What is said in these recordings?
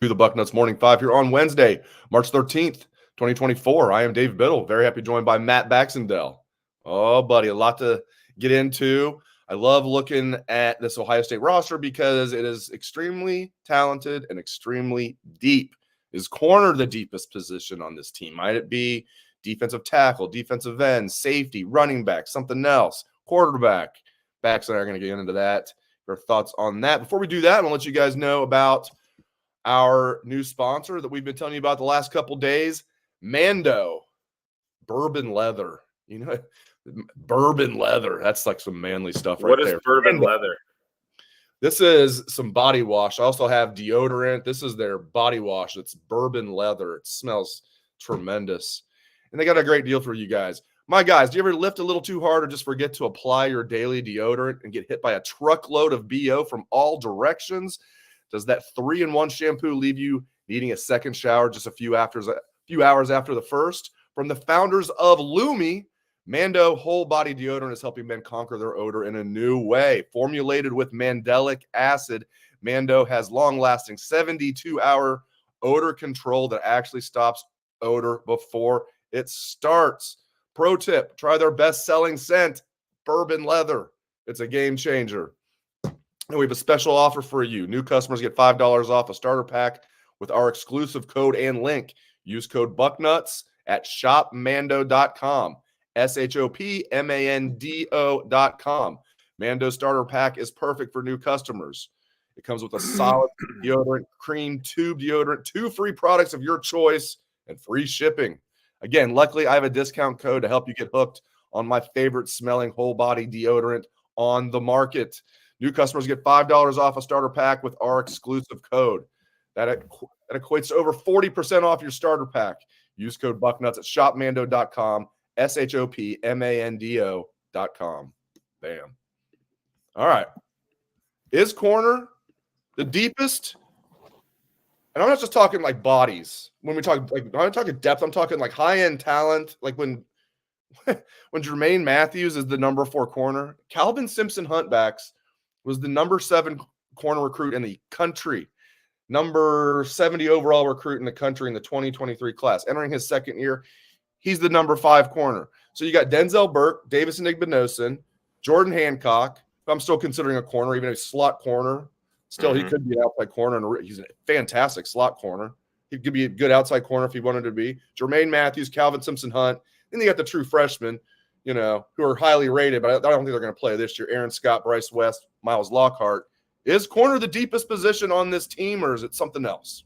To the Bucknuts Morning 5 here on Wednesday, March 13th, 2024. I am Dave Biddle. Very happy joined by Matt Baxendell. Oh, buddy, a lot to get into. I love looking at this Ohio State roster because it is extremely talented and extremely deep. Is corner the deepest position on this team? Might it be defensive tackle, defensive end, safety, running back, something else, quarterback? Bax and I are going to get into that. Your thoughts on that. Before we do that, I'll let you guys know about our new sponsor that we've been telling you about the last couple days, Mando Bourbon Leather. You know, bourbon leather. That's like some manly stuff right there. What is bourbon leather? This is some body wash. I also have deodorant. This is their body wash. It's bourbon leather. It smells tremendous. And they got a great deal for you guys. My guys, do you ever lift a little too hard or just forget to apply your daily deodorant and get hit by a truckload of BO from all directions? Does that 3-in-1 shampoo leave you needing a second shower just a few hours after the first? From the founders of Lumi, Mando Whole Body Deodorant is helping men conquer their odor in a new way. Formulated with mandelic acid, Mando has long-lasting 72-hour odor control that actually stops odor before it starts. Pro tip, try their best-selling scent, Bourbon Leather. It's a game changer. And we have a special offer for you. New customers get $5 off a starter pack with our exclusive code and link. Use code Bucknuts at shopmando.com. shopmando.com. Mando starter pack is perfect for new customers. It comes with a solid deodorant, cream tube deodorant, 2 free products of your choice, and free shipping. Again, luckily, I have a discount code to help you get hooked on my favorite smelling whole body deodorant on the market. New customers get $5 off a starter pack with our exclusive code. That equates to over 40% off your starter pack. Use code Bucknuts at shopmando.com, shopmando.com. Bam. All right. Is corner the deepest? And I'm not just talking like bodies. When we talk, like, I'm not talking depth. I'm talking like high-end talent. Like when Jermaine Matthews is the number 4 corner, Calvin Simpson Huntbacks was the number 7 corner recruit in the country, number 70 overall recruit in the country in the 2023 class. Entering his second year, he's the number 5 corner. So you got Denzel Burke, Davis Igbinosun, Jordan Hancock, who I'm still considering a corner, even a slot corner. Still, he could be an outside corner, and he's a fantastic slot corner. He could be a good outside corner if he wanted to be. Jermaine Matthews, Calvin Simpson Hunt. Then you got the true freshmen, you know, who are highly rated, but I don't think they're going to play this year. Aaron Scott, Bryce West, Miles Lockhart. Is corner the deepest position on this team, or is it something else?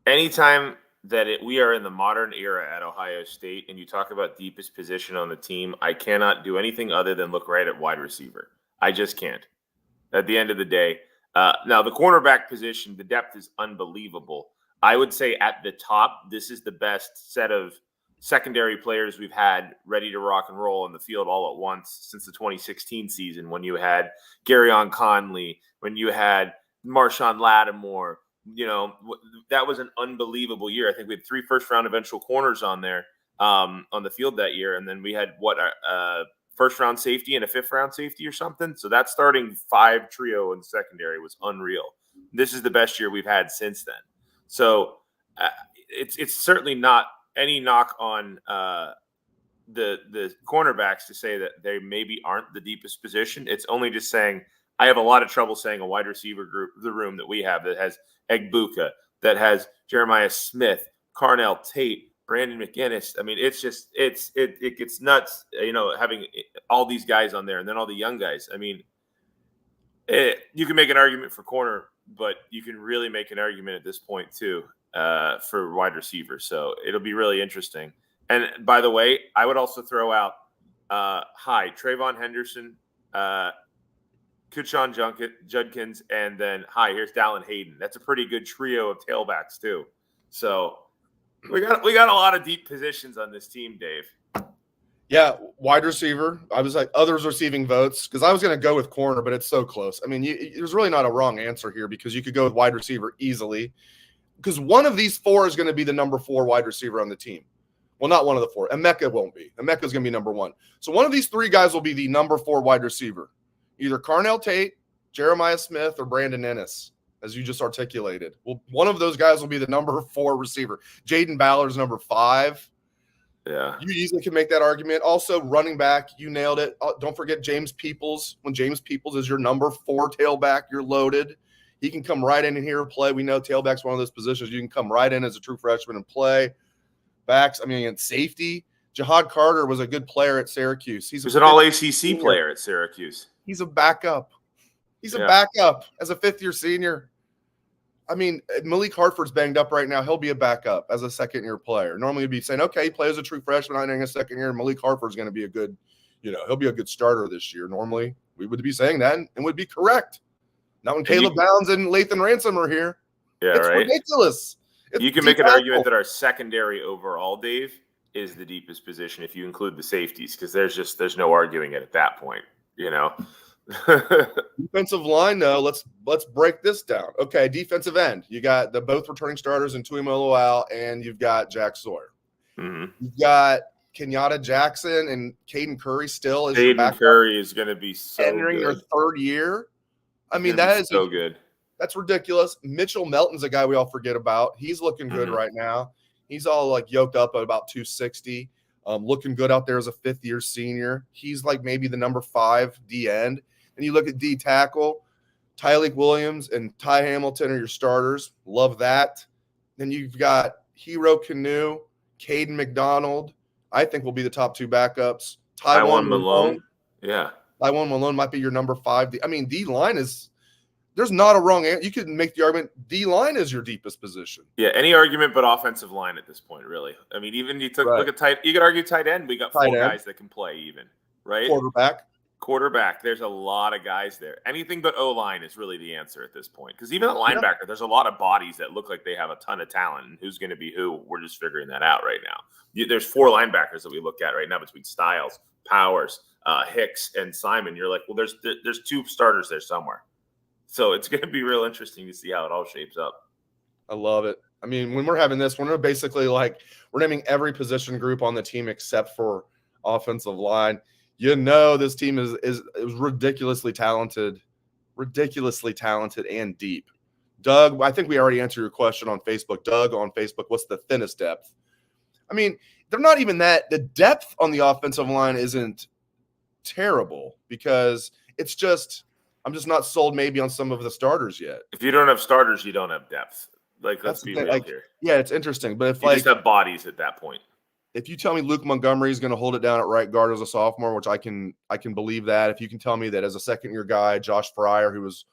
Anytime that we are in the modern era at Ohio State and you talk about deepest position on the team, I cannot do anything other than look right at wide receiver. I just can't. At the end of the day. Now, the cornerback position, the depth is unbelievable. I would say at the top, this is the best set of secondary players we've had ready to rock and roll in the field all at once since the 2016 season, when you had Garyon Conley, when you had Marshawn Lattimore. You know, that was an unbelievable year. I think we had 3 first-round eventual corners on there on the field that year. And then we had, first-round safety and a 5th-round safety or something. So that starting 5 trio in secondary was unreal. This is the best year we've had since then. So it's certainly not any knock on the cornerbacks to say that they maybe aren't the deepest position. It's only just saying I have a lot of trouble saying a wide receiver group, the room that we have that has Egbuka, that has Jeremiah Smith, Carnell Tate, Brandon McGinnis. I mean, it's just it gets nuts, you know, having all these guys on there and then all the young guys. I mean, you can make an argument for corner, but you can really make an argument at this point too for wide receiver. So it'll be really interesting. And by the way, I would also throw out Trayvon Henderson, Kuchon Judkins, and then here's Dallin Hayden. That's a pretty good trio of tailbacks too. So we got a lot of deep positions on this team, Dave. Yeah, wide receiver. I was like others receiving votes because I was going to go with corner, but it's so close. I mean, there's really not a wrong answer here because you could go with wide receiver easily because one of these 4 is going to be the number 4 wide receiver on the team. Well, not one of the 4. Emeka won't be. Emeka is going to be number 1. So one of these 3 guys will be the number 4 wide receiver. Either Carnell Tate, Jeremiah Smith, or Brandon Ennis. as you just articulated. Well, one of those guys will be the number 4 receiver. Jaden Ballard's number 5. Yeah. You easily can make that argument. Also, running back, you nailed it. Don't forget James Peoples. When James Peoples is your number 4 tailback, you're loaded. He can come right in here and play. We know tailback's one of those positions. You can come right in as a true freshman and play. Backs, in safety, Jahad Carter was a good player at Syracuse. He's an all-ACC player at Syracuse. He's a backup. He's a backup as a 5th-year senior. Malik Hartford's banged up right now. He'll be a backup as a 2nd-year player. Normally, you'd be saying, okay, he plays as a true freshman entering his 2nd year. Malik Hartford's going to be a good, he'll be a good starter this year. Normally, we would be saying that and would be correct. Not when Caleb Downs and Lathan Ransom are here. Yeah, it's ridiculous. You can make an argument that our secondary overall, Dave, is the deepest position if you include the safeties, because there's no arguing it at that point, Defensive line, though, let's break this down. Okay, defensive end. You got the both returning starters in Tuimoloau, and you've got Jack Sawyer. Mm-hmm. You've got Kenyatta Jackson and Caden Curry still. Caden Curry is going to be so entering good. their 3rd year. That is so good. That's ridiculous. Mitchell Melton's a guy we all forget about. He's looking good right now. He's all yoked up at about 260. Looking good out there as a 5th-year senior. He's maybe the number 5 D end. And you look at D tackle, Tyleek Williams and Ty Hamilton are your starters. Love that. Then you've got Hero Canoe, Caden McDonald. I think will be the top 2 backups. Tywan Malone. Yeah. Tywan Malone might be your number 5. D line is – there's not a wrong answer. You could make the argument D line is your deepest position. Yeah, any argument but offensive line at this point, really. Even you look at you could argue tight end. We got 4 guys that can play even, right? Quarterback, there's a lot of guys there. Anything but O-line is really the answer at this point. Because even at linebacker, there's a lot of bodies that look like they have a ton of talent. And who's going to be who? We're just figuring that out right now. There's 4 linebackers that we look at right now between Styles, Powers, Hicks, and Simon. You're like, well, there's 2 starters there somewhere. So it's going to be real interesting to see how it all shapes up. I love it. When we're having this, we're basically we're naming every position group on the team except for offensive line. This team is ridiculously talented and deep. Doug, I think we already answered your question on Facebook. Doug on Facebook, what's the thinnest depth? They're not even that. The depth on the offensive line isn't terrible because it's just I'm just not sold maybe on some of the starters yet. If you don't have starters, you don't have depth. Let's be real here. Yeah, it's interesting. But if you just have bodies at that point. If you tell me Luke Montgomery is going to hold it down at right guard as a sophomore, which I can believe that. If you can tell me that as a 2nd-year guy, Josh Fryer, who was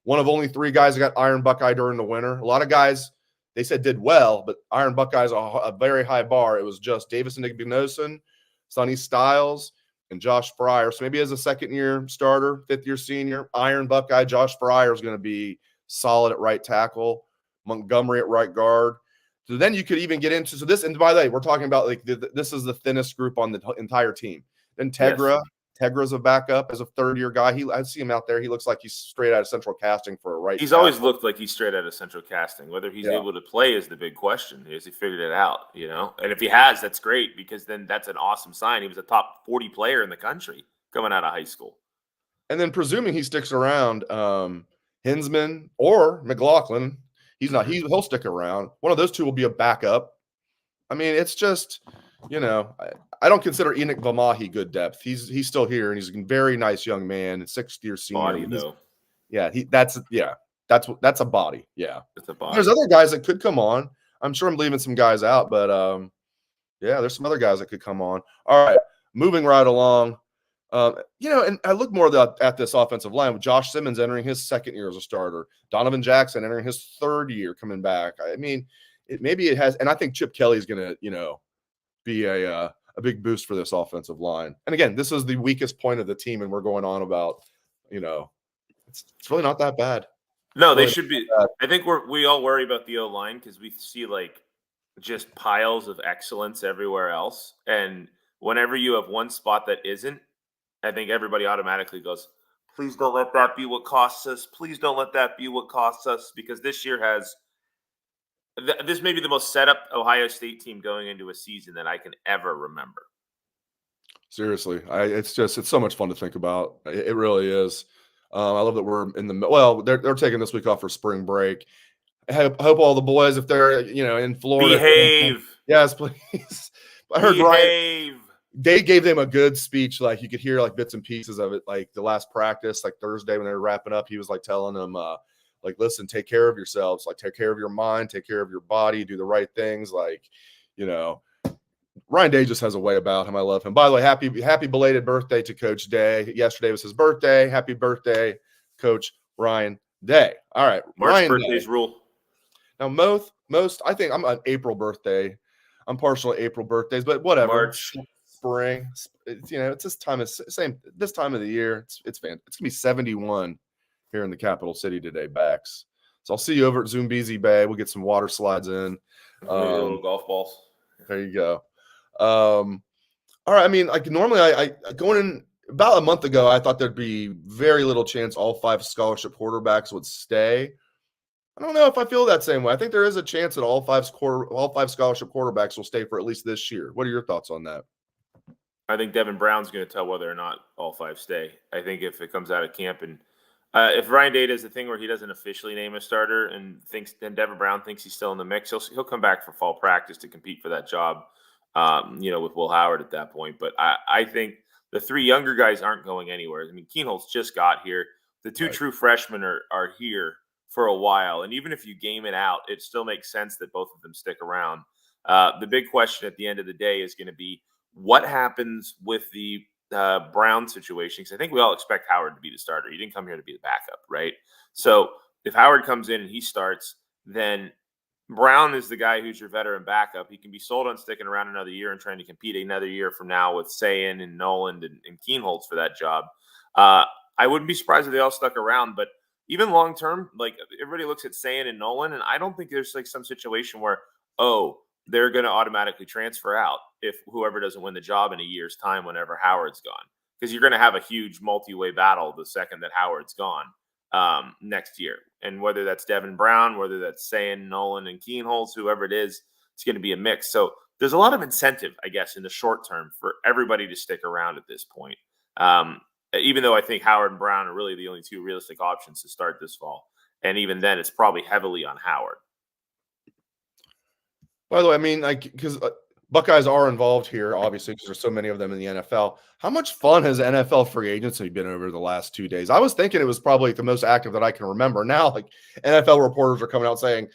one of only 3 guys that got Iron Buckeye during the winter. A lot of guys, they said did well, but Iron Buckeye is a very high bar. It was just Davis Ignoson, Sonny Styles, and Josh Fryer. So maybe as a 2nd-year starter, 5th-year senior, Iron Buckeye, Josh Fryer is going to be solid at right tackle, Montgomery at right guard. So then you could even get into this. And by the way, we're talking about this is the thinnest group on the entire team. Then Tegra. Yes. Tegra's a backup as a 3rd-year guy. I see him out there. He looks like he's straight out of Central Casting for a right. He's always looked like he's straight out of Central Casting. Whether he's able to play is the big question. Has he figured it out? And if he has, that's great because then that's an awesome sign. He was a top 40 player in the country coming out of high school. And then presuming he sticks around, Hinsman or McLaughlin. He's not. He'll stick around. One of those 2 will be a backup. It's just, I don't consider Enoch Vamahi good depth. He's still here, and he's a very nice young man, 6th-year senior. Body, though. Yeah, that's a body. Yeah, it's a body. There's other guys that could come on. I'm sure I'm leaving some guys out, but there's some other guys that could come on. All right, moving right along. And I look more at this offensive line with Josh Simmons entering his 2nd year as a starter, Donovan Jackson entering his 3rd year coming back. Maybe it has, and I think Chip Kelly is going to, be a big boost for this offensive line. And again, this is the weakest point of the team, and we're going on about, it's really not that bad. No, they should be. I think we all worry about the O-line because we see just piles of excellence everywhere else, and whenever you have one spot that isn't, I think everybody automatically goes, please don't let that be what costs us. Please don't let that be what costs us. Because this year this may be the most set up Ohio State team going into a season that I can ever remember. Seriously. It's so much fun to think about. It really is. I love that we're in the well. They're taking this week off for spring break. I hope all the boys, if they're in Florida, Behave. Yes, please. I heard Behave. They gave them a good speech. Like you could hear like bits and pieces of it. Like the last practice, like Thursday when they were wrapping up, he was like telling them, like, listen, take care of yourselves. Like take care of your mind, take care of your body, do the right things. Like, Ryan Day just has a way about him. I love him. By the way, happy belated birthday to Coach Day. Yesterday was his birthday. Happy birthday, Coach Ryan Day. All right, March Ryan birthdays Day. rule. Now, most I think I'm an April birthday. I'm partial to April birthdays, but whatever. March. Spring. It's this time of the year. It's gonna be 71 here in the capital city today, Bax. So I'll see you over at Zoombezi Bay. We'll get some water slides in. Little golf balls. There you go. All right. I mean, like normally I going in about a month ago, I thought there'd be very little chance all 5 scholarship quarterbacks would stay. I don't know if I feel that same way. I think there is a chance that all 5 scholarship quarterbacks will stay for at least this year. What are your thoughts on that? I think Devin Brown's going to tell whether or not all 5 stay. I think if it comes out of camp and if Ryan Day does the thing where he doesn't officially name a starter and Devin Brown thinks he's still in the mix, he'll come back for fall practice to compete for that job. With Will Howard at that point. But I think the 3 younger guys aren't going anywhere. I mean, Keenholz just got here. The 2 true freshmen are here for a while. And even if you game it out, it still makes sense that both of them stick around. The big question at the end of the day is going to be what happens with the Brown situation. Because I think we all expect Howard to be the starter. He didn't come here to be the backup, right? So if Howard comes in and he starts, then Brown is the guy who's your veteran backup. He can be sold on sticking around another year and trying to compete another year from now with Sayin and Noland and Keenholz for that job. I wouldn't be surprised if they all stuck around, but even long term, like everybody looks at Sayin and Noland, and I don't think there's like some situation where, they're going to automatically transfer out if whoever doesn't win the job in a year's time whenever Howard's gone. Because you're going to have a huge multi-way battle the second that Howard's gone. Next year. And whether that's Devin Brown, whether that's Sayin, Noland, and Keenholz, whoever it is, it's going to be a mix. So there's a lot of incentive, I guess, in the short term for everybody to stick around at this point. Even though I think Howard and Brown are really the only 2 realistic options to start this fall. And even then, it's probably heavily on Howard. By the way, I mean, like, because Buckeyes are involved here, obviously, because there's so many of them in the NFL. How much fun has NFL free agency been over the last 2 days? I was thinking it was probably the most active that I can remember. Now, like, NFL reporters are coming out saying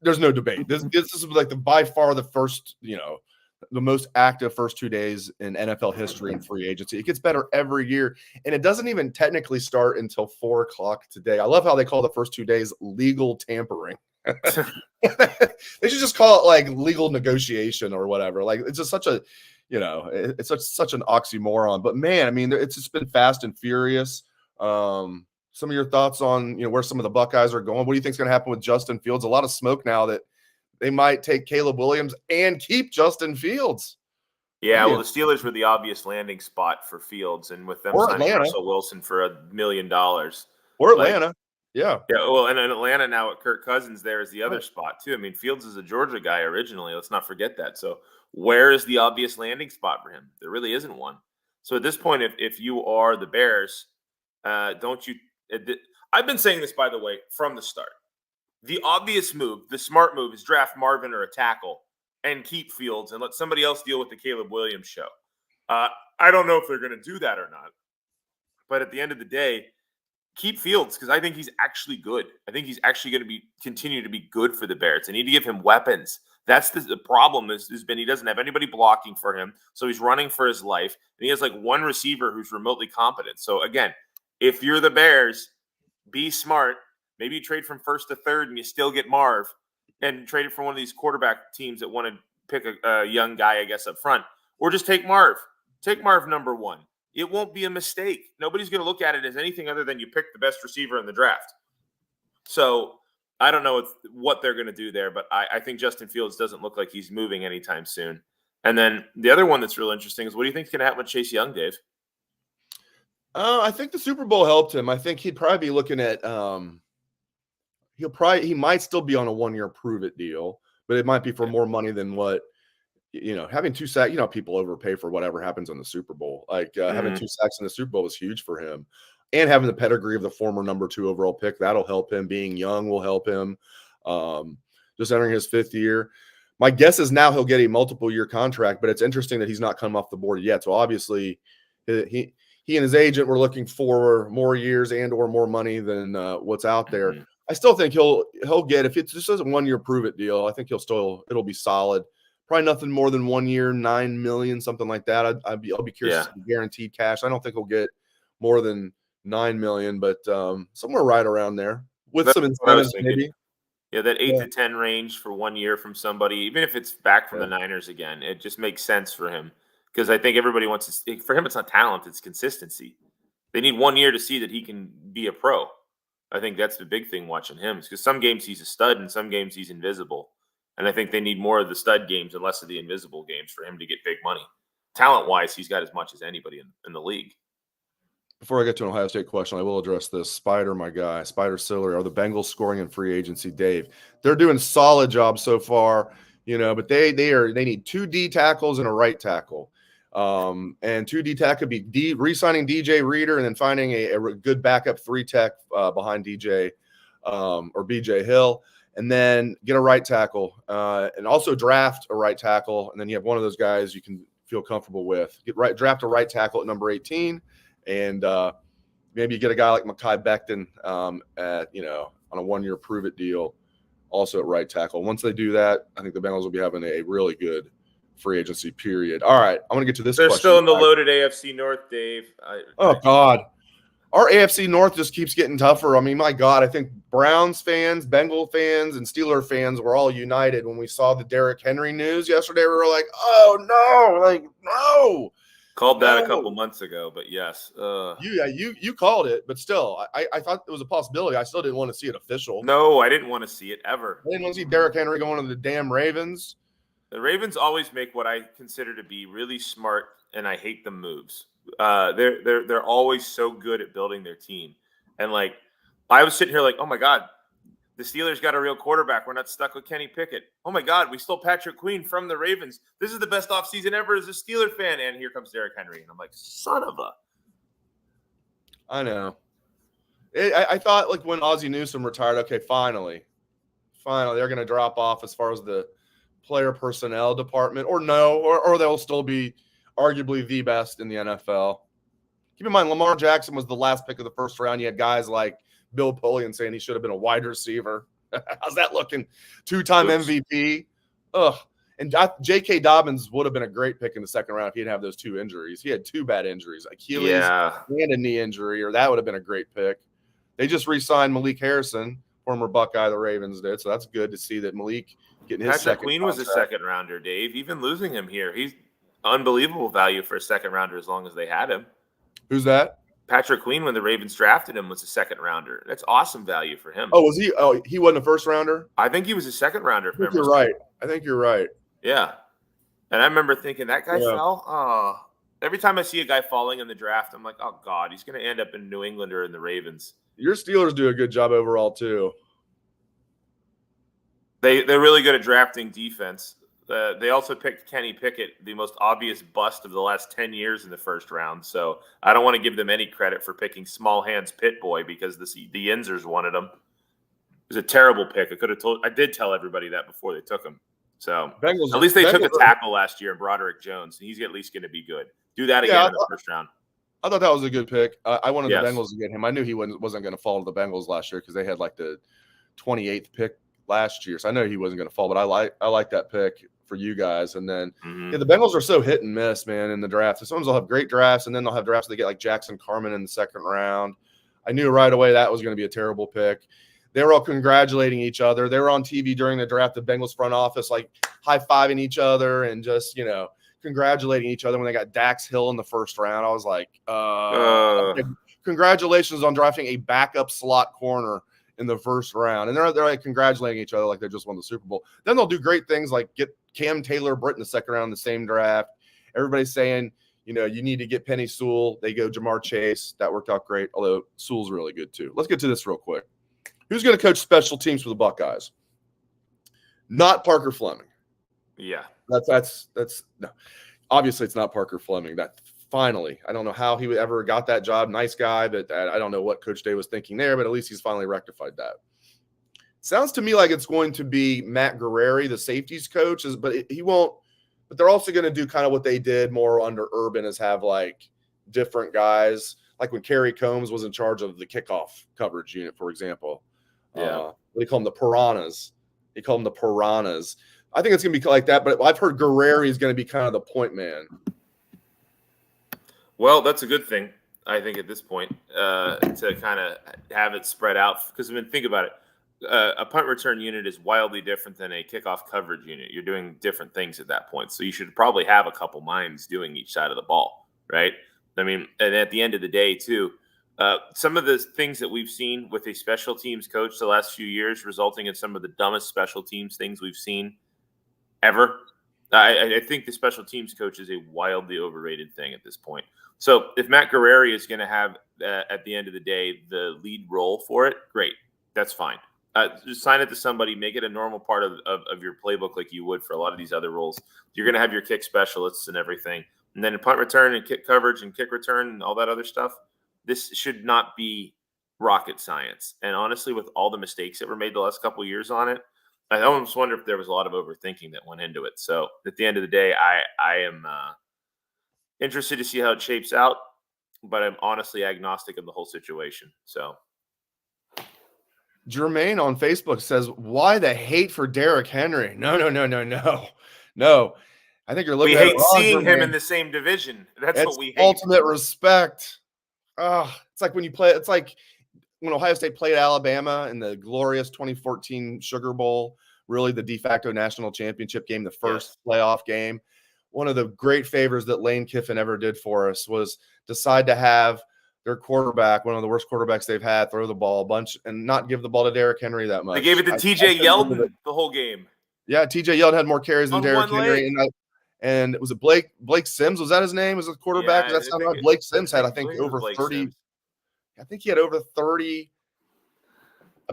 there's no debate. This is like by far the first, the most active first 2 days in NFL history in free agency. It gets better every year, and it doesn't even technically start until 4:00 today. I love how they call the first 2 days legal tampering. They should just call it like legal negotiation or whatever. Like it's just such a, it's such an oxymoron. But man, I mean, it's just been fast and furious. Some of your thoughts on where some of the Buckeyes are going. What do you think is going to happen with Justin Fields? A lot of smoke now that they might take Caleb Williams and keep Justin Fields. Yeah, well, the Steelers were the obvious landing spot for Fields, and with them signing Russell Wilson for $1 million, or Atlanta. Yeah. Well, and in Atlanta now with Kirk Cousins there is the other spot too. I mean, Fields is a Georgia guy originally. Let's not forget that. So where is the obvious landing spot for him? There really isn't one. So at this point, if you are the Bears, don't you – I've been saying this, by the way, from the start. The obvious move, the smart move is draft Marvin or a tackle and keep Fields and let somebody else deal with the Caleb Williams show. I don't know if they're going to do that or not. But at the end of the day, keep Fields because I think he's actually good. I think he's actually going to continue to be good for the Bears. They need to give him weapons. That's the problem has been he doesn't have anybody blocking for him, so he's running for his life. And he has like one receiver who's remotely competent. So again, if you're the Bears, be smart. Maybe you trade from first to third and you still get Marv and trade it for one of these quarterback teams that want to pick a young guy, I guess, up front. Or just take Marv. Take Marv number 1. It won't be a mistake. Nobody's going to look at it as anything other than you picked the best receiver in the draft. So I don't know what they're going to do there, but I think Justin Fields doesn't look like he's moving anytime soon. And then the other one that's real interesting is what do you think is going to happen with Chase Young, Dave? I think the Super Bowl helped him. I think he'd probably be looking at he might still be on a 1-year prove-it deal, but it might be for more money than what having 2 sacks. People overpay for whatever happens in the Super Bowl. Like having 2 sacks in the Super Bowl was huge for him. and having the pedigree of the former number 2 overall pick, that'll help him. Being young will help him. Just entering his 5th year. My guess is now he'll get a multiple year contract, but it's interesting that he's not come off the board yet. So obviously he and his agent were looking for more years and or more money than what's out there. Mm-hmm. I still think he'll get, if it's just a 1 year prove it deal, I think it'll be solid. Probably nothing more than 1 year, $9 million, something like that. I'll be curious to see guaranteed cash. I don't think he'll get more than $9 million, but somewhere right around there with some incentives maybe. Yeah, that 8 to 10 range for 1 year from somebody, even if it's back from the Niners again, it just makes sense for him. Because I think everybody wants to – for him, it's not talent, it's consistency. They need 1 year to see that he can be a pro. I think that's the big thing watching him. Because some games he's a stud and some games he's invisible. And I think they need more of the stud games and less of the invisible games for him to get big money. Talent-wise, he's got as much as anybody in the league. Before I get to an Ohio State question, I will address this. Spider, my guy, Spider Sillery, are the Bengals scoring in free agency? Dave, they're doing solid job so far, but they need 2 D tackles and a right tackle. And 2 D tackle could be re-signing DJ Reader and then finding a good backup 3 tech behind DJ or BJ Hill, and then get a right tackle and also draft a right tackle. And then you have one of those guys you can feel comfortable with. Draft a right tackle at number 18. And maybe you get a guy like Mekhi Becton on a 1 year prove it deal, also at right tackle. Once they do that, I think the Bengals will be having a really good free agency period. All right, I'm going to get to this question. They're still in the loaded AFC North, Dave. God. Our AFC North just keeps getting tougher. I mean, my God, I think Browns fans, Bengal fans, and Steeler fans were all united when we saw the Derrick Henry news yesterday. We were like, oh, no. Called that a couple months ago, but yes. You called it, but still, I thought it was a possibility. I still didn't want to see it official. No, I didn't want to see it ever. I didn't want to see Derrick Henry going to the damn Ravens. The Ravens always make what I consider to be really smart, and I hate them moves. They're always so good at building their team. And I was sitting here like, oh my God, the Steelers got a real quarterback. We're not stuck with Kenny Pickett. Oh my God, we stole Patrick Queen from the Ravens. This is the best offseason ever as a Steeler fan. And here comes Derrick Henry. And I'm like, son of a. I know. I thought when Ozzie Newsome retired, okay, finally they're going to drop off as far as the player personnel department, or they'll still be arguably the best in the NFL. Keep in mind, Lamar Jackson was the last pick of the first round. You had guys like Bill Polian saying he should have been a wide receiver. How's that looking? 2-time MVP. Ugh. And J.K. Dobbins would have been a great pick in the second round if he didn't have those 2 injuries. He had 2 bad injuries, Achilles and a knee injury, or that would have been a great pick. They just re-signed Malik Harrison, former Buckeye, the Ravens did. So that's good to see that Malik getting his second Queen contract. Was a second rounder, Dave. Even losing him here, he's unbelievable value for a second rounder as long as they had him. Who's that? Patrick Queen, when the Ravens drafted him, was a second rounder. That's awesome value for him. Oh, was he? Oh, he wasn't a first rounder? I think he was a second rounder. I think you're right. Yeah. And I remember thinking that guy fell. Oh, every time I see a guy falling in the draft, I'm like, oh God, he's going to end up in New England or in the Ravens. Your Steelers do a good job overall too. They're really good at drafting defense. They also picked Kenny Pickett, the most obvious bust of the last 10 years in the first round. So I don't want to give them any credit for picking small hands Pit Boy because the Yinzers wanted him. It was a terrible pick. I did tell everybody that before they took him. So at least they took a tackle last year, Broderick Jones, and he's at least going to be good. Do that again in the first round. I thought that was a good pick. I wanted the Bengals to get him. I knew he wasn't going to fall to the Bengals last year because they had the 28th pick last year. So I know he wasn't going to fall, but I like that pick for you guys. And then the Bengals are so hit and miss, man, in the draft. So sometimes they'll have great drafts, and then they'll have drafts they get Jackson Carman in the second round. I knew right away that was going to be a terrible pick. They were all congratulating each other. They were on TV during the draft, the Bengals front office, high-fiving each other and just, congratulating each other when they got Dax Hill in the first round. I was like, congratulations on drafting a backup slot corner in the first round. And they're congratulating each other like they just won the Super Bowl. Then they'll do great things like get Cam Taylor-Britt in the second round in the same draft. Everybody's saying, you need to get Penny Sewell. They go Jamar Chase. That worked out great, although Sewell's really good too. Let's get to this real quick. Who's going to coach special teams for the Buckeyes? Not Parker Fleming. Yeah. That's no. Obviously, it's not Parker Fleming. That Finally, I don't know how he ever got that job. Nice guy, but I don't know what Coach Day was thinking there, but at least he's finally rectified that. Sounds to me like it's going to be Matt Guerreri, the safeties coach, but he won't. But they're also going to do kind of what they did more under Urban, is have like different guys, like when Kerry Combs was in charge of the kickoff coverage unit, for example. Yeah, they call them the Piranhas. They call them the Piranhas. I think it's going to be like that, but I've heard Guerreri is going to be kind of the point man. Well, that's a good thing, I think, at this point, to kind of have it spread out. Because, I mean, think about it. A punt return unit is wildly different than a kickoff coverage unit. You're doing different things at that point. So you should probably have a couple minds doing each side of the ball, right? I mean, and at the end of the day, too, some of the things that we've seen with a special teams coach the last few years, resulting in some of the dumbest special teams things we've seen ever. I think the special teams coach is a wildly overrated thing at this point. So if Matt Guerreri is going to have, at the end of the day, the lead role for it, great. That's fine. Just sign it to somebody, make it a normal part of your playbook like you would for a lot of these other roles. You're going to have your kick specialists and everything. And then in punt return and kick coverage and kick return and all that other stuff, this should not be rocket science. And honestly, with all the mistakes that were made the last couple of years on it, I almost wonder if there was a lot of overthinking that went into it. So at the end of the day, I am interested to see how it shapes out, but I'm honestly agnostic of the whole situation. So Jermaine on Facebook says, why the hate for Derrick Henry? No. I think you're looking we at hate it wrong, seeing Jermaine. him in the same division. That's It's what we hate. ultimate respect. It's like when you play, it's like when Ohio State played Alabama in the glorious 2014 Sugar Bowl, really the de facto national championship game, the first playoff game. One of the great favors that Lane Kiffin ever did for us was decide to have their quarterback, one of the worst quarterbacks they've had, throw the ball a bunch and not give the ball to Derrick Henry that much. They gave it to TJ Yeldon the whole game. Yeah, TJ Yeldon had more carries than Derrick Henry. And was it Blake Sims? Was that his name? Was the quarterback? Does that sound right? Blake Sims had, I think, over 30. Sims. I think he had over 30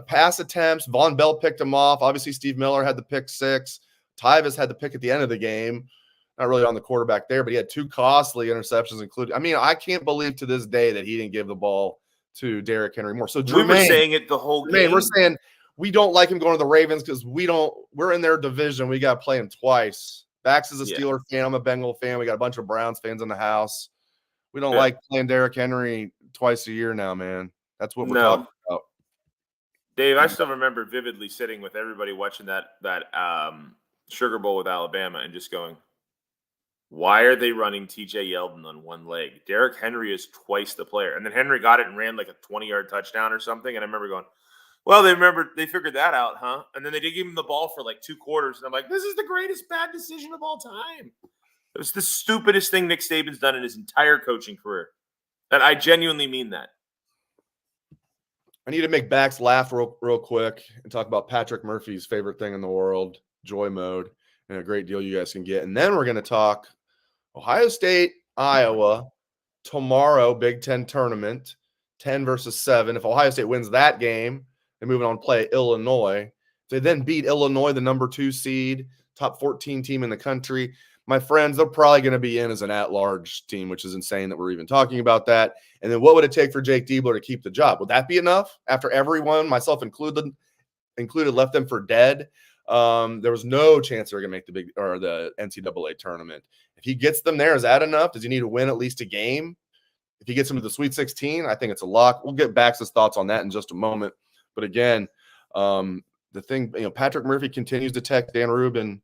pass attempts. Von Bell picked him off. Obviously, Steve Miller had the pick 6. Tyvis had the pick at the end of the game. Not really on the quarterback there, but he had 2 costly interceptions included. I mean, I can't believe to this day that he didn't give the ball to Derrick Henry more. So Jermaine, we were saying it the whole game. We're saying we don't like him going to the Ravens because we're in their division. We got to play him twice. Bax is a Steeler fan. I'm a Bengal fan. We got a bunch of Browns fans in the house. We don't like playing Derrick Henry twice a year now, man. That's what we're talking about. Dave, I still remember vividly sitting with everybody watching that Sugar Bowl with Alabama and just going, why are they running TJ Yeldon on one leg? Derrick Henry is twice the player. And then Henry got it and ran like a 20-yard touchdown or something. And I remember going, well, they figured that out, huh? And then they did give him the ball for like 2 quarters. And I'm like, this is the greatest bad decision of all time. It was the stupidest thing Nick Saban's done in his entire coaching career. And I genuinely mean that. I need to make Bax laugh real quick and talk about Patrick Murphy's favorite thing in the world, Joymode, and a great deal you guys can get. And then we're going to talk Ohio State, Iowa, tomorrow, Big Ten tournament, 10 versus 7. If Ohio State wins that game, they're moving on to play Illinois. If they then beat Illinois, the number 2 seed, top 14 team in the country, my friends, they're probably going to be in as an at-large team, which is insane that we're even talking about that. And then what would it take for Jake Diebler to keep the job? Would that be enough after everyone, myself included, left them for dead? There was no chance they were going to make the NCAA tournament. If he gets them there, is that enough? Does he need to win at least a game? If he gets them to the Sweet 16, I think it's a lock. We'll get Bax's thoughts on that in just a moment. But again, the thing, Patrick Murphy continues to text Dan Rubin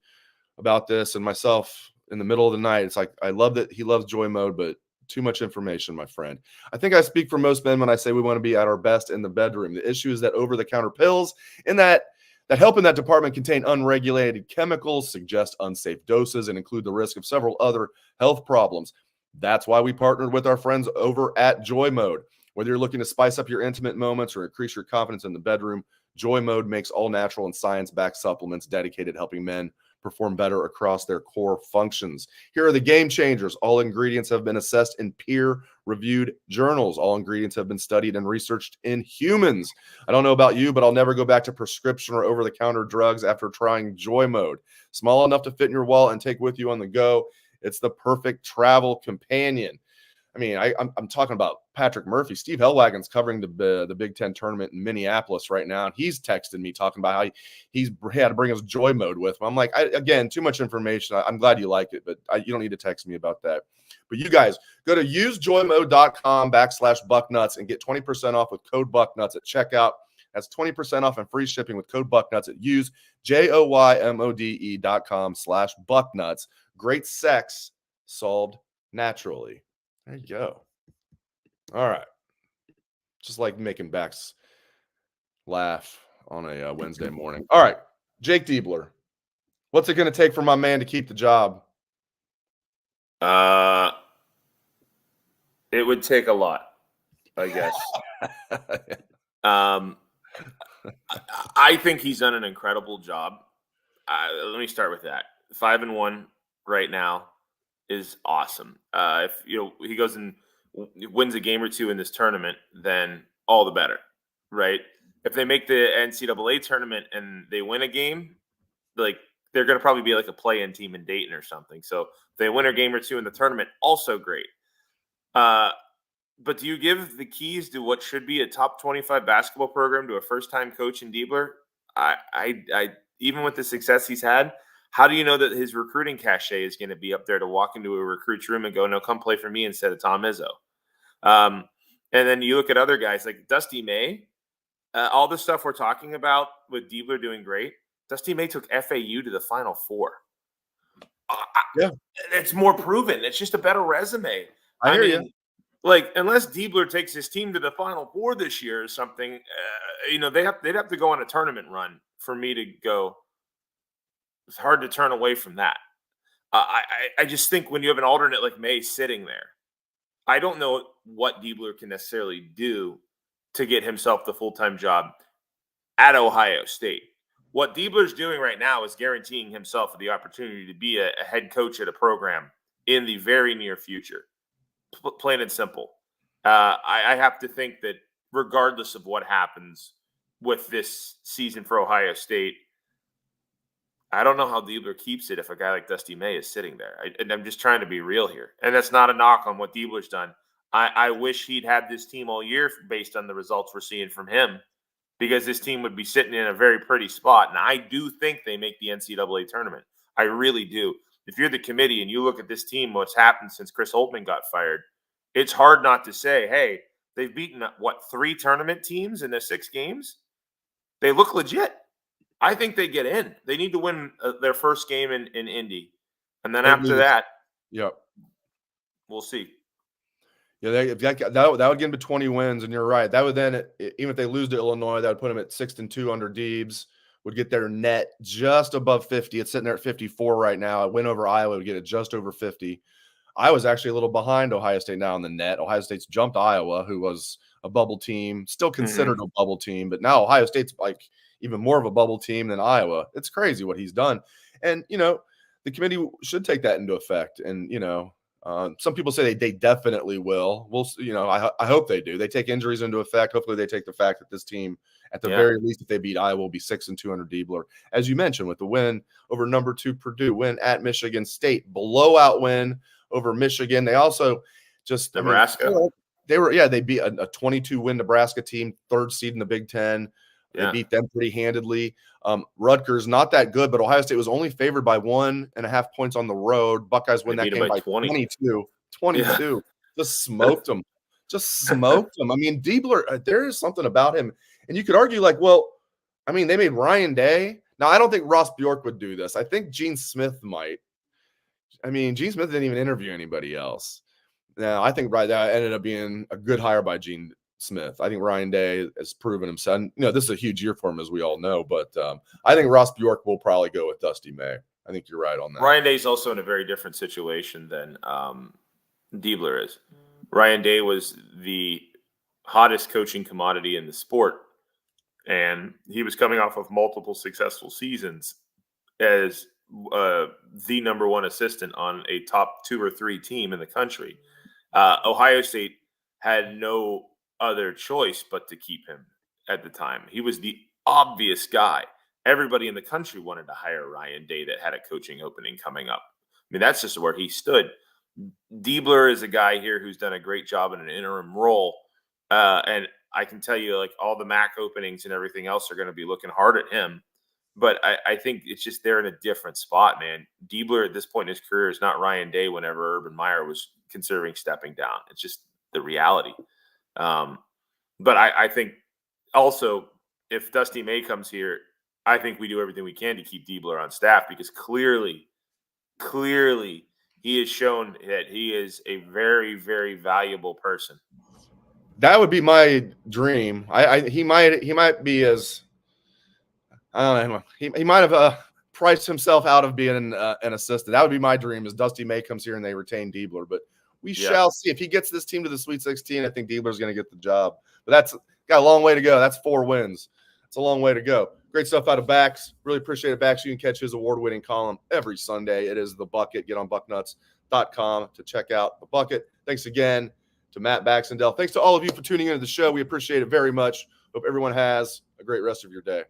about this and myself in the middle of the night. It's like, I love that he loves Joymode, but too much information, my friend. I think I speak for most men when I say we want to be at our best in the bedroom. The issue is that over-the-counter pills and that help in that department contain unregulated chemicals, suggest unsafe doses, and include the risk of several other health problems. That's why we partnered with our friends over at Joymode. Whether you're looking to spice up your intimate moments or increase your confidence in the bedroom, Joymode makes all natural and science-backed supplements dedicated to helping men perform better across their core functions. Here are the game changers. All ingredients have been assessed in peer-reviewed journals. All ingredients have been studied and researched in humans. I don't know about you, but I'll never go back to prescription or over-the-counter drugs after trying Joymode. Small enough to fit in your wallet and take with you on the go. It's the perfect travel companion. I mean, I'm talking about Patrick Murphy. Steve Hellwagon's covering the Big Ten tournament in Minneapolis right now, and he's texting me talking about how he had to bring his Joymode with him. I'm like, again, too much information. I'm glad you like it, but you don't need to text me about that. But you guys go to usejoymode.com/Bucknuts and get 20% off with code Bucknuts at checkout. That's 20% off and free shipping with code Bucknuts at usejoymode.com/Bucknuts. Great sex solved naturally. There you go. All right. Just like making Bax laugh on a Wednesday morning. All right. Jake Diebler. What's it going to take for my man to keep the job? It would take a lot, I guess. I think he's done an incredible job. Let me start with that. 5-1 right now is awesome. If he goes and wins a game or two in this tournament, then all the better, right? If they make the NCAA tournament and they win a game, like they're going to probably be like a play-in team in Dayton or something. So if they win a game or two in the tournament, also great. But do you give the keys to what should be a top 25 basketball program to a first-time coach in Diebler? I even with the success he's had, how do you know that his recruiting cachet is going to be up there to walk into a recruit's room and go, no, come play for me instead of Tom Izzo? And then you look at other guys like Dusty May, all the stuff we're talking about with Diebler doing great. Dusty May took FAU to the Final Four. Yeah. It's more proven. It's just a better resume. I hear you. Like, unless Diebler takes his team to the Final Four this year or something, they'd have to go on a tournament run for me to go. It's hard to turn away from that. I just think when you have an alternate like May sitting there, I don't know what Diebler can necessarily do to get himself the full-time job at Ohio State. What Diebler's doing right now is guaranteeing himself the opportunity to be a head coach at a program in the very near future. Plain and simple. I have to think that regardless of what happens with this season for Ohio State, I don't know how Diebler keeps it if a guy like Dusty May is sitting there. And I'm just trying to be real here. And that's not a knock on what Diebler's done. I wish he'd had this team all year based on the results we're seeing from him, because this team would be sitting in a very pretty spot. And I do think they make the NCAA tournament. I really do. If you're the committee and you look at this team, what's happened since Chris Holtmann got fired, it's hard not to say, hey, they've beaten, 3 tournament teams in their 6 games? They look legit. I think they get in. They need to win their first game in Indy. And then after that, we'll see. Yeah, that would get them to 20 wins, and you're right. That would then, even if they lose to Illinois, that would put them at 6-2 under Deebs, would get their net just above 50. It's sitting there at 54 right now. A win over Iowa would get it just over 50. Iowa's actually a little behind Ohio State now in the net. Ohio State's jumped Iowa, who was a bubble team, still considered a bubble team, but now Ohio State's like even more of a bubble team than Iowa. It's crazy what he's done. And, the committee should take that into effect. And, some people say they definitely will. We'll, I hope they do. They take injuries into effect. Hopefully they take the fact that this team, at the very least, if they beat Iowa, will be 6-2 under Diebler. As you mentioned, with the win over number 2 Purdue, win at Michigan State, blowout win over Michigan. They also just Nebraska. They beat a 22-win Nebraska team, 3rd seed in the Big Ten. They beat them pretty handedly. Rutgers, not that good, but Ohio State was only favored by 1.5 points on the road. Buckeyes win that game by 22. Yeah. Just smoked them. I mean, Diebler, there is something about him. And you could argue they made Ryan Day. Now, I don't think Ross Bjork would do this. I think Gene Smith might. I mean, Gene Smith didn't even interview anybody else. Now, I think that ended up being a good hire by Gene Smith. I think Ryan Day has proven himself. And, this is a huge year for him, as we all know. But I think Ross Bjork will probably go with Dusty May. I think you're right on that. Ryan Day's also in a very different situation than Diebler is. Ryan Day was the hottest coaching commodity in the sport. And he was coming off of multiple successful seasons as the number 1 assistant on a top 2 or 3 team in the country. Ohio State had no other choice but to keep him at the time. He was the obvious guy. Everybody in the country wanted to hire Ryan Day that had a coaching opening coming up. I mean, that's just where he stood. Diebler is a guy here who's done a great job in an interim role. And I can tell you, like, all the MAC openings and everything else are going to be looking hard at him. But I think it's just they're in a different spot, man. Diebler at this point in his career is not Ryan Day whenever Urban Meyer was considering stepping down. It's just the reality. But I think also if Dusty May comes here, I think we do everything we can to keep Diebler on staff because clearly he has shown that he is a very, very valuable person. That would be my dream. He might be as I don't know. He might have priced himself out of being an assistant. That would be my dream. Is Dusty May comes here and they retain Diebler, but we shall see. If he gets this team to the Sweet 16, I think Diebler's going to get the job. But that's got a long way to go. That's 4 wins. It's a long way to go. Great stuff out of Bax. Really appreciate it, Bax. You can catch his award-winning column every Sunday. It is The Bucket. Get on bucknuts.com to check out The Bucket. Thanks again to Matt Baxendell. Thanks to all of you for tuning into the show. We appreciate it very much. Hope everyone has a great rest of your day.